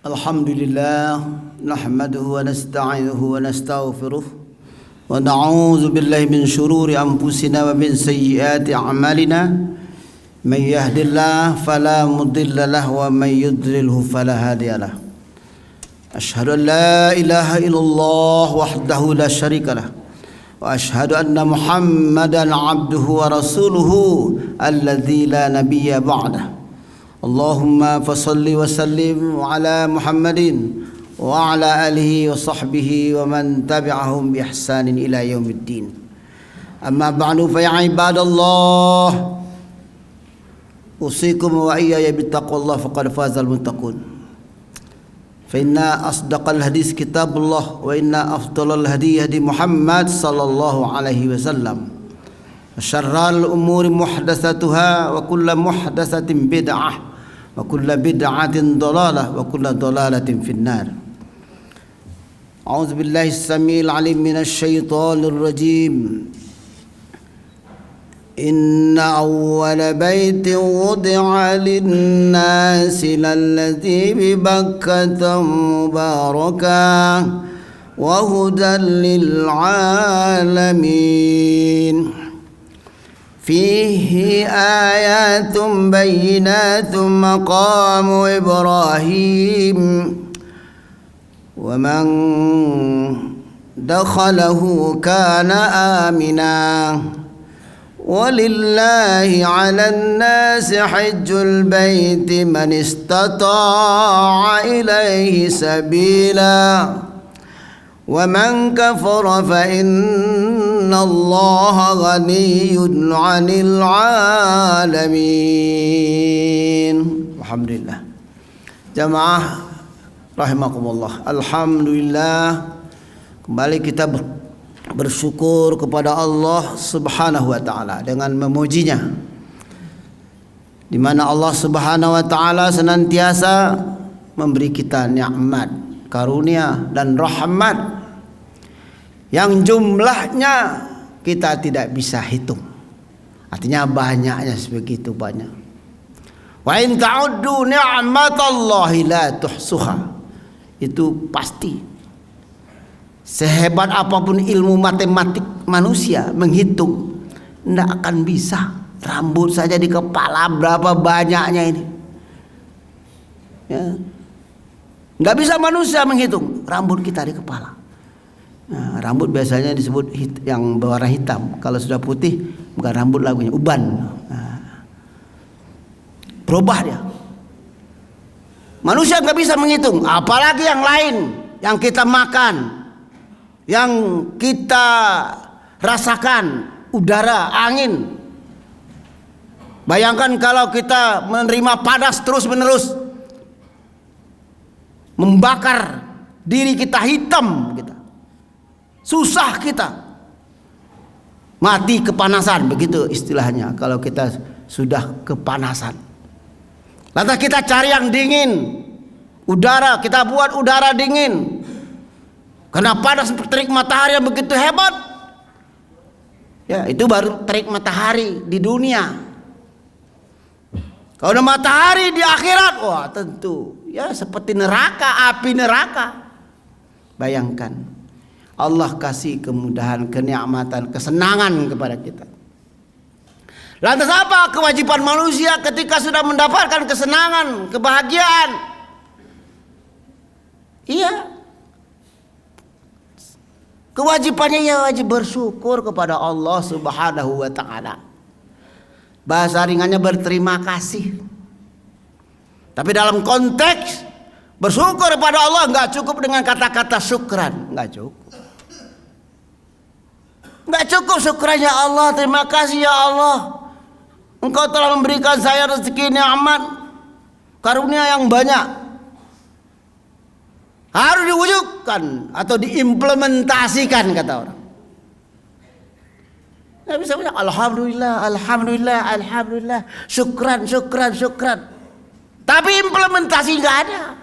Alhamdulillah nahmaduhu wa nasta'inuhu wa nastaghfiruh wa na'udzu billahi min shururi anfusina wa min sayyiati a'malina may yahdihillahu fala mudilla lahu wa may yudlilhu fala hadiya lahu. Asyhadu an la ilaha illallah wahdahu la syarika lah wa asyhadu anna Muhammadan 'abduhu wa rasuluhu alladzi la nabiyya ba'dahu. Allahumma fasalli wa sallim ala Muhammadin wa ala alihi wa sahbihi wa man tabi'ahum bi ihsanin ila yaumiddin. Amma ba'du fa ya ibadallah usikum wa iyaya bittaqwallah faqad fazal muttaqun. Fa inna asdaqal hadis kitabullah wa inna afdalal hadi hadi Muhammad sallallahu alaihi wasallam. Syarrul umuri muhdatsatuha wa kullu muhdatsatin bid'ah wa kullu bid'atin dhalalah wa kullu dhalalatin finnar. A'udzu billahi as-sami'il 'alim minasy syaithanir rajim. Inna awwala baitin wudi'a lin-nasi lalladzi bi Bakkah mubarakan wa hudan lil 'alamin. فيه آيات بينات مقام إبراهيم ومن دخله كان آمنا ولله على الناس حج البيت من استطاع إليه سبيلا ومن كفر فإن الله غني عن العالمين. Alhamdulillah. Jamaah rahimakumullah. Alhamdulillah. Kembali kita bersyukur kepada Allah Subhanahu wa taala dengan memujinya. Di mana Allah Subhanahu wa taala senantiasa memberi kita nikmat, karunia dan rahmat yang jumlahnya kita tidak bisa hitung. Artinya banyaknya, sebegitu banyak. Wa in ta'uddu ni'matallahi la tuhsuha. Itu pasti. Sehebat apapun ilmu matematik manusia menghitung, tidak akan bisa. Rambut saja di kepala berapa banyaknya ini. Ya. Nggak bisa manusia menghitung rambut kita di kepala. Nah, rambut biasanya disebut yang berwarna hitam. Kalau sudah putih bukan rambut lagunya, uban. Nah, berubah dia. Manusia nggak bisa menghitung, apalagi yang lain, yang kita makan, yang kita rasakan, udara, angin. Bayangkan kalau kita menerima panas terus menerus, membakar diri kita, hitam kita, susah kita, mati kepanasan, begitu istilahnya kalau kita sudah kepanasan. Lantas kita cari yang dingin, udara, kita buat udara dingin karena panas terik matahari yang begitu hebat. Ya, itu baru terik matahari di dunia. Kalau ada matahari di akhirat, wah tentu ya seperti neraka, api neraka. Bayangkan, Allah kasih kemudahan, kenikmatan, kesenangan kepada kita. Lantas apa kewajiban manusia ketika sudah mendapatkan kesenangan, kebahagiaan? Iya, kewajibannya ya wajib bersyukur kepada Allah Subhanahu wa ta'ala. Bahasa ringannya berterima kasih. Tapi dalam konteks bersyukur kepada Allah nggak cukup dengan kata-kata syukran, nggak cukup. Nggak cukup syukrannya Allah, terima kasih ya Allah, Engkau telah memberikan saya rezeki nikmat, karunia yang banyak. Harus diwujudkan atau diimplementasikan, kata orang. Nggak bisa bilang alhamdulillah, alhamdulillah, alhamdulillah, syukran, syukran, syukran. Tapi implementasi nggak ada.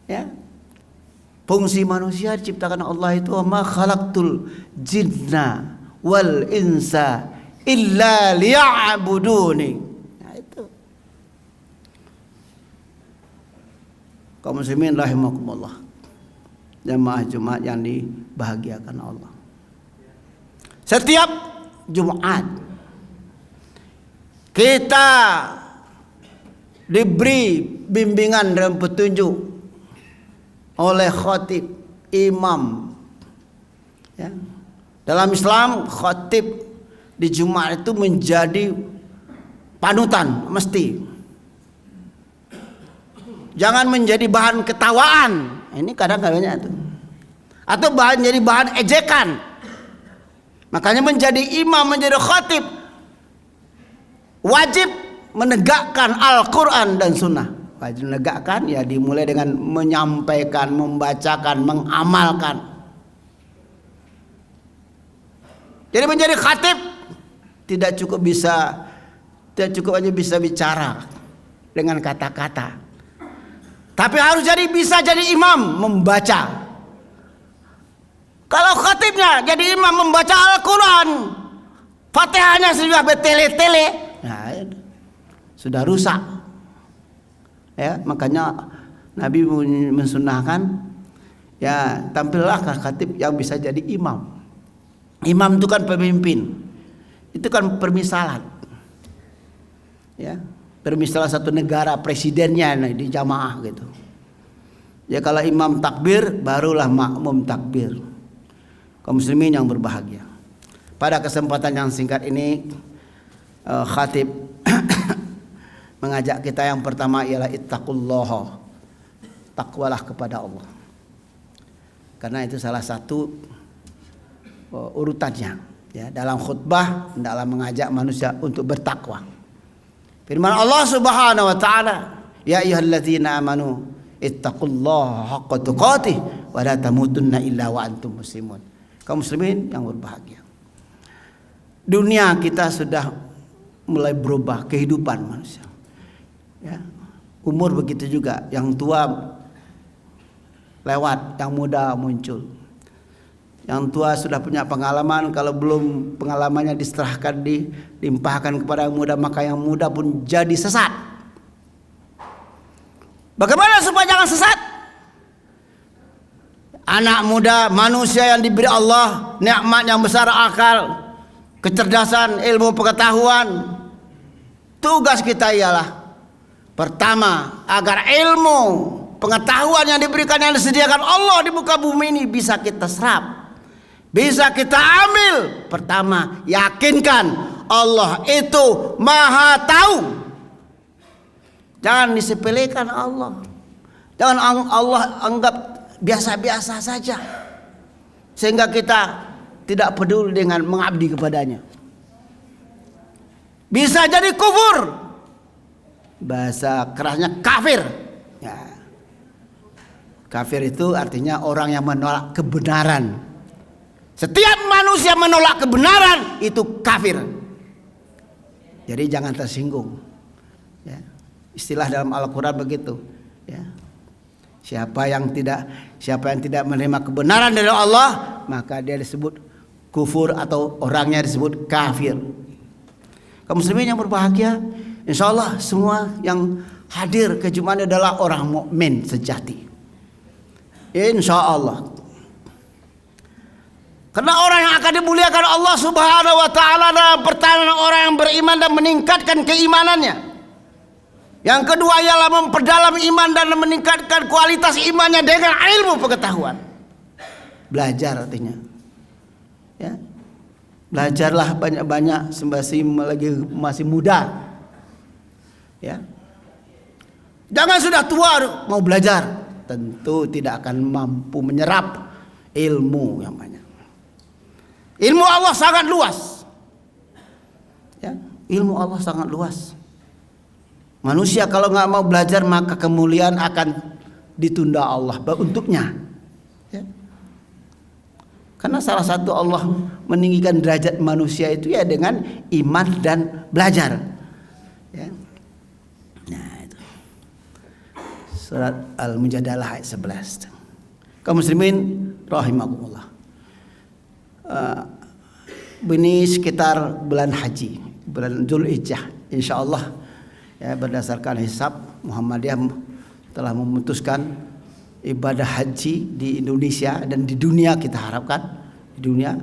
Ya, fungsi manusia diciptakan Allah itu ma khalaqtul jinna wal insa illa liya'buduni. Nah, itu Kaum muslimin rahimakumullah, jamaah Jumat yang dibahagiakan Allah. Setiap Jumat kita diberi bimbingan dan petunjuk oleh khatib, imam. Ya. Dalam Islam, khatib di Jumat itu menjadi panutan, mesti. Jangan menjadi bahan ketawaan. Ini kadang-kadangnya itu. Atau jadi bahan ejekan. Makanya menjadi imam, menjadi khatib wajib menegakkan Al-Quran dan Sunnah. Wajib menegakkan, ya dimulai dengan menyampaikan, membacakan, mengamalkan. Jadi menjadi khatib tidak cukup hanya bisa bicara dengan kata-kata, tapi harus bisa jadi imam, membaca. Kalau khatibnya jadi imam membaca Al-Quran, Fatihahnya sudah bertele-tele, nah, sudah rusak. Ya, makanya Nabi mensunahkan, ya tampillah khatib yang bisa jadi imam. Imam itu kan pemimpin, itu kan permisalan. Ya, permisalan satu negara, presidennya di jamaah gitu. Ya kalau imam takbir, barulah makmum takbir. Kaum muslimin yang berbahagia. Pada kesempatan yang singkat ini, khatib mengajak kita yang pertama ialah ittaqullaha, takwalah kepada Allah. Karena itu salah satu urutannya. Ya, dalam khutbah hendaklah mengajak manusia untuk bertakwa. Firman Allah Subhanahu wa taala, ya ayyuhalladzina amanu ittaqullaha haqqa tuqatih wa la tamutunna illa wa antum muslimun. Kaum muslimin yang berbahagia. Dunia kita sudah mulai berubah, kehidupan manusia. Ya, umur begitu juga, yang tua lewat, yang muda muncul. Yang tua sudah punya pengalaman, kalau belum pengalamannya diserahkan, dilimpahkan kepada yang muda, maka yang muda pun jadi sesat. Bagaimana supaya jangan sesat? Anak muda, manusia yang diberi Allah nikmat yang besar, akal, kecerdasan, ilmu, pengetahuan. Tugas kita ialah pertama, agar ilmu, pengetahuan yang diberikan, yang disediakan Allah di muka bumi ini bisa kita serap, bisa kita ambil. Pertama, yakinkan Allah itu Maha Tahu. Jangan disepelekan Allah. Jangan Allah anggap biasa-biasa saja, sehingga kita tidak peduli dengan mengabdi kepadanya. Bisa jadi kufur, bahasa kerasnya kafir. Ya. Kafir itu artinya orang yang menolak kebenaran. Setiap manusia menolak kebenaran itu kafir. Jadi jangan tersinggung. Ya. Istilah dalam Al-Quran begitu. Ya. Siapa yang tidak menerima kebenaran dari Allah, maka dia disebut kufur atau orangnya disebut kafir. Kaum muslimin yang berbahagia, insyaallah semua yang hadir ke Jumat adalah orang mukmin sejati. Insyaallah. Karena orang yang akan dimuliakan Allah Subhanahu wa taala adalah pertama orang yang beriman dan meningkatkan keimanannya. Yang kedua ialah memperdalam iman dan meningkatkan kualitas imannya dengan ilmu pengetahuan. Belajar artinya. Ya. Belajarlah banyak-banyak masih muda. Ya. Jangan sudah tua mau belajar, tentu tidak akan mampu menyerap ilmu yang banyak. Ilmu Allah sangat luas. Ya, ilmu Allah sangat luas. Manusia kalau nggak mau belajar, maka kemuliaan akan ditunda Allah untuknya. Ya. Karena salah satu Allah meninggikan derajat manusia itu ya dengan iman dan belajar. Ya. Nah itu. Surat Al-Mujadalah ayat 11. Kaum muslimin rahimakumullah. Ini sekitar bulan haji, bulan Dzulhijjah, insyaallah. Ya, berdasarkan hisab Muhammadiyah telah memutuskan ibadah haji di Indonesia dan di dunia, kita harapkan di dunia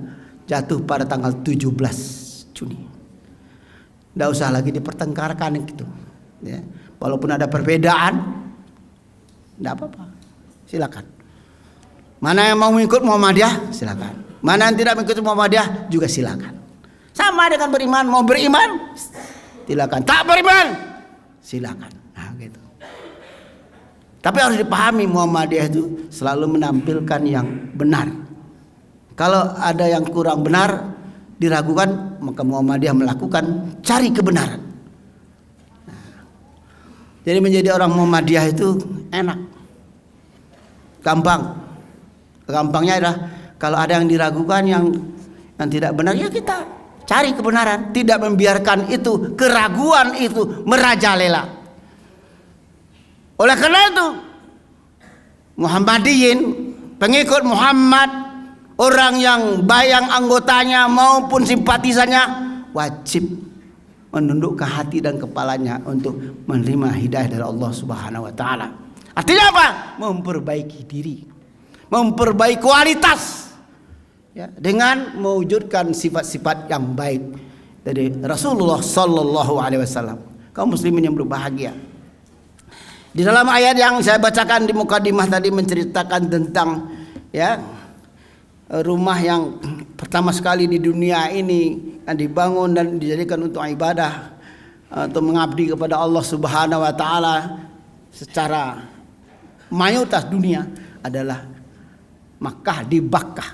jatuh pada tanggal 17 Juni. Tidak usah lagi dipertengkarkan gitu. Ya. Walaupun ada perbedaan, tidak apa-apa, silakan. Mana yang mau mengikut Muhammadiyah, silakan. Mana yang tidak mengikut Muhammadiyah juga silakan. Sama dengan beriman, mau beriman, silakan. Tak beriman, silakan. Nah, gitu. Tapi harus dipahami Muhammadiyah itu selalu menampilkan yang benar. Kalau ada yang kurang benar, diragukan, maka Muhammadiyah melakukan cari kebenaran. Jadi menjadi orang Muhammadiyah itu enak, gampang. Gampangnya adalah kalau ada yang diragukan, yang tidak benar, ya kita cari kebenaran, tidak membiarkan itu, keraguan itu merajalela. Oleh karena itu, Muhammadiyin, pengikut Muhammad, orang yang bayang anggotanya maupun simpatisannya, wajib menundukkan hati dan kepalanya untuk menerima hidayah dari Allah Subhanahu wa taala. Artinya apa? Memperbaiki diri, memperbaiki kualitas, ya, dengan mewujudkan sifat-sifat yang baik dari Rasulullah sallallahu alaihi wasallam. Kaum muslimin yang berbahagia. Di dalam ayat yang saya bacakan di mukadimah tadi menceritakan tentang, ya, rumah yang pertama sekali di dunia ini yang dibangun dan dijadikan untuk ibadah, untuk mengabdi kepada Allah Subhanahu wa taala secara mayoritas dunia adalah Makkah di Bakkah.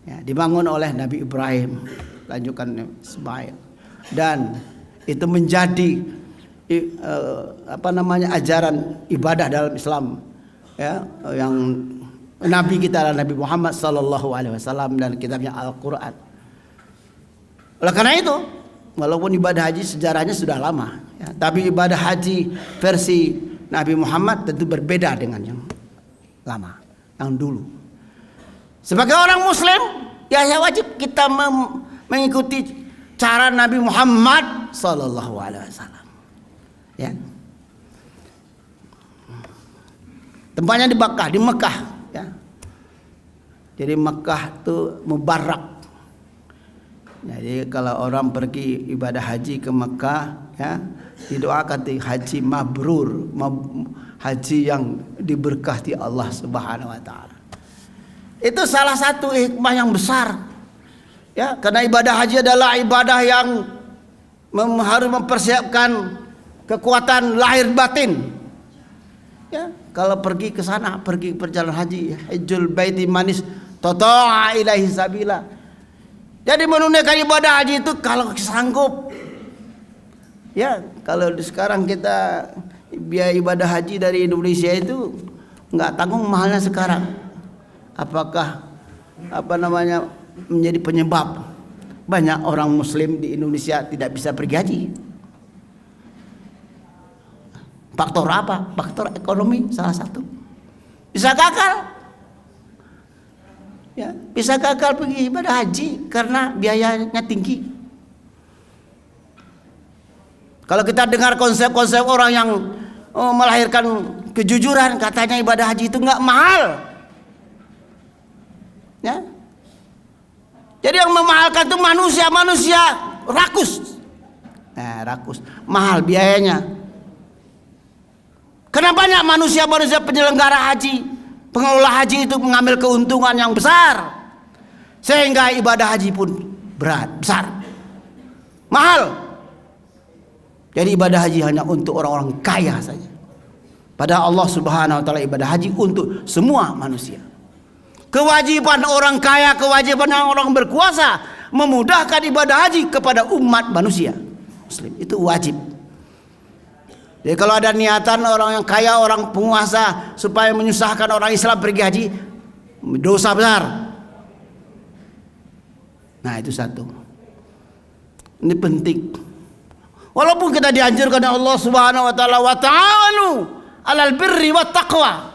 Ya, dibangun oleh Nabi Ibrahim, lanjutkan Ismail, dan itu menjadi ajaran ibadah dalam Islam, ya, yang Nabi kita adalah Nabi Muhammad sallallahu alaihi wasallam dan kitabnya Al-Qur'an. Oleh karena itu, walaupun ibadah haji sejarahnya sudah lama, ya, tapi ibadah haji versi Nabi Muhammad tentu berbeda dengan yang lama, yang dulu. Sebagai orang muslim, ya wajib kita mengikuti cara Nabi Muhammad sallallahu alaihi wasallam. Ya. Tempatnya di Bakkah, di Mekah, ya. Jadi Mekah itu mubarak. Jadi kalau orang pergi ibadah haji ke Mekah, ya, didoakan haji mabrur, haji yang diberkati Allah Subhanahu wa taala. Itu salah satu hikmah yang besar. Ya, karena ibadah haji adalah ibadah yang harus mempersiapkan kekuatan lahir batin. Ya, kalau pergi ke sana, pergi perjalanan haji, hajjul baiti manis tata'a ilaihi sabila. Jadi menunaikan ibadah haji itu kalau sanggup. Ya, kalau sekarang kita biaya ibadah haji dari Indonesia itu nggak tanggung mahalnya sekarang. Apakah menjadi penyebab banyak orang muslim di Indonesia tidak bisa pergi haji? Faktor apa? Faktor ekonomi salah satu. Bisa gagal. Ya, bisa gagal pergi ibadah haji karena biayanya tinggi. Kalau kita dengar konsep-konsep orang yang melahirkan kejujuran, katanya ibadah haji itu nggak mahal. Ya. Jadi yang memahalkan itu manusia rakus. Nah, rakus, mahal biayanya. Karena banyak manusia penyelenggara haji, pengelola haji itu mengambil keuntungan yang besar, sehingga ibadah haji pun besar, mahal. Jadi ibadah haji hanya untuk orang-orang kaya saja. Padahal Allah Subhanahu wa taala ibadah haji untuk semua manusia. Kewajiban orang kaya, kewajiban orang berkuasa memudahkan ibadah haji kepada umat manusia muslim, itu wajib. Jadi kalau ada niatan orang yang kaya, orang penguasa supaya menyusahkan orang Islam pergi haji, dosa besar. Nah, itu satu. Ini penting. Walaupun kita dianjurkan oleh Allah Subhanahu wa taala, wa ta'awanu 'alal birri wat taqwa.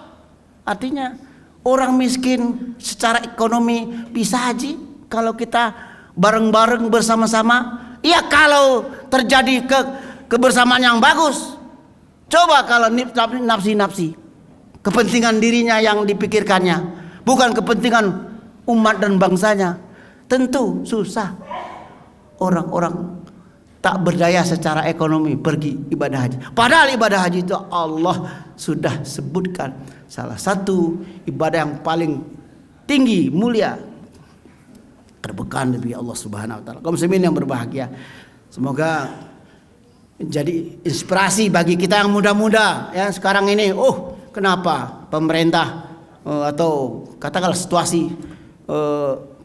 Artinya orang miskin secara ekonomi bisa haji kalau kita bareng-bareng bersama-sama. Iya, kalau terjadi kebersamaan yang bagus. Coba kalau nafsi-nafsi, kepentingan dirinya yang dipikirkannya, bukan kepentingan umat dan bangsanya, tentu susah orang-orang tak berdaya secara ekonomi pergi ibadah haji. Padahal ibadah haji itu Allah sudah sebutkan salah satu ibadah yang paling tinggi, mulia, terbekan dari Allah Subhanahu wa taala. Kaum muslimin yang berbahagia, semoga jadi inspirasi bagi kita yang muda-muda ya sekarang ini. Oh, kenapa pemerintah atau katakanlah situasi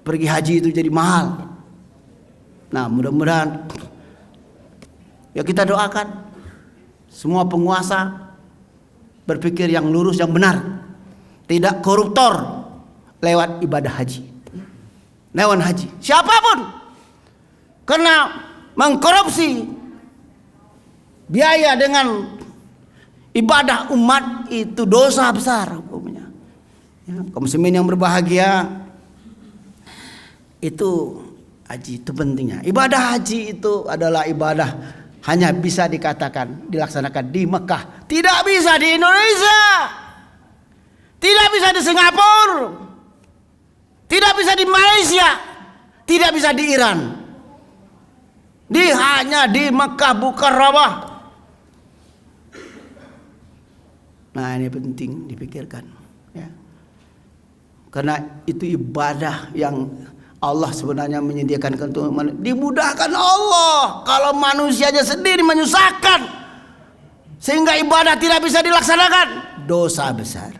pergi haji itu jadi mahal. Nah, mudah-mudahan ya kita doakan semua penguasa berpikir yang lurus, yang benar, tidak koruptor lewat ibadah haji, lewat haji. Siapapun kena mengkorupsi biaya dengan ibadah umat itu dosa besar hukumnya. Ya, kaum muslimin yang berbahagia, itu haji itu pentingnya. Ibadah haji itu adalah ibadah hanya bisa dikatakan dilaksanakan di Mekah, tidak bisa di Indonesia, tidak bisa di Singapura, tidak bisa di Malaysia, tidak bisa di Iran. Hanya di Mekah bukan Rabah. Nah, ini penting dipikirkan ya. Karena itu ibadah yang Allah sebenarnya menyediakan untuk dimudahkan Allah. Kalau manusianya sendiri menyusahkan sehingga ibadah tidak bisa dilaksanakan, dosa besar.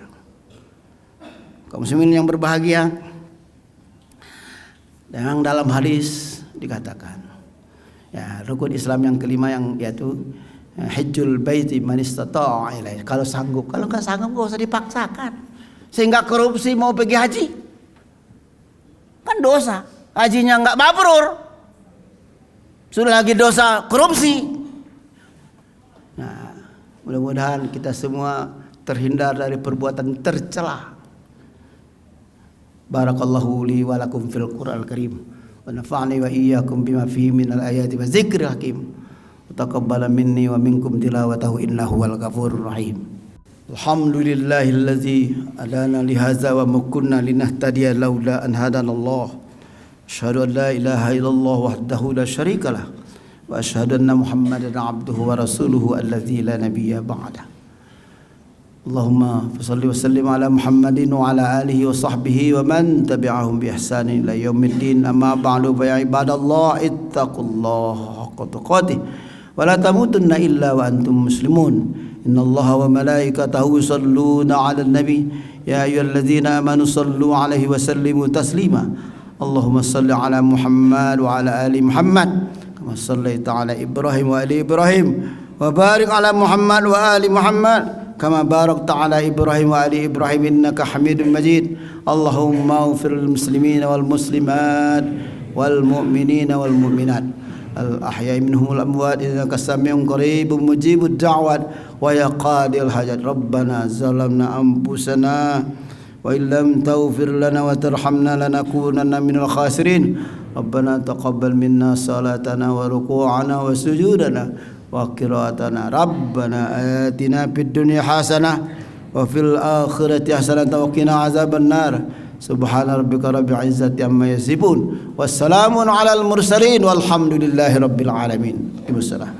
Kaum muslimin yang berbahagia, yang dalam hadis dikatakan ya, rukun Islam yang kelima yang yaitu hajjul baiti man istata'a ilaihi. Kalau sanggup, kalau nggak sanggup nggak usah dipaksakan. Sehingga korupsi mau pergi haji kan dosa, hajinya nggak mabrur, sudah lagi dosa korupsi. Nah, mudah-mudahan kita semua terhindar dari perbuatan tercela. Barakallahu li wa lakum fil Qur'anil Karim wa nafa'ani wa iyyakum bima fihi minal ayati wa dzikril hakim. Taqabbal minni wa minkum tilawatahu innahu wal ghafurur rahim. Alhamdulillahillazi adana li hadza wa ma kunna linahtadiya laula an hadanallah. Asyhadu an la ilaha illallah wahdahu la syarikalah wa asyhadu anna Muhammadan abduhu wa rasuluhu allazi la nabiyya ba'da. Allahumma shalli wa sallim ala Muhammadin wa ala alihi wa sahbihi wa man tabi'ahum bi ihsanin ila yaumiddin. Amma ba'du, fa ya ibadallah ittaqullaha haqqa tuqatih ولا تموتن إلا وأنتم مسلمون إن الله وملائكته يصلون على النبي يا أيها الذين آمنوا صلوا عليه وسلموا تسليما اللهم صل على محمد وعلى آل محمد كما صليت على إبراهيم وآل إبراهيم وبارك على محمد وآل محمد كما باركت على إبراهيم وآل إبراهيم إنك حميد مجيد اللهم اغفر للمسلمين والمسلمات والمؤمنين والمؤمنات الأحياء منهم الأموات إنك سميع قريب مجيب الدعوات ويا قاضي الحاجات ربنا ظلمنا أنفسنا وإن لم تغفر لنا وترحمنا لنكونن من الخاسرين ربنا تقبل منا صلاتنا وركوعنا وسجودنا وقراءتنا ربنا آتنا في الدنيا حسنة وفي الآخرة حسنة وقنا عذاب النار سبحان ربك رب العزة عما يصفون والسلام على المرسلين والحمد لله رب العالمين. Waalaikumsalam.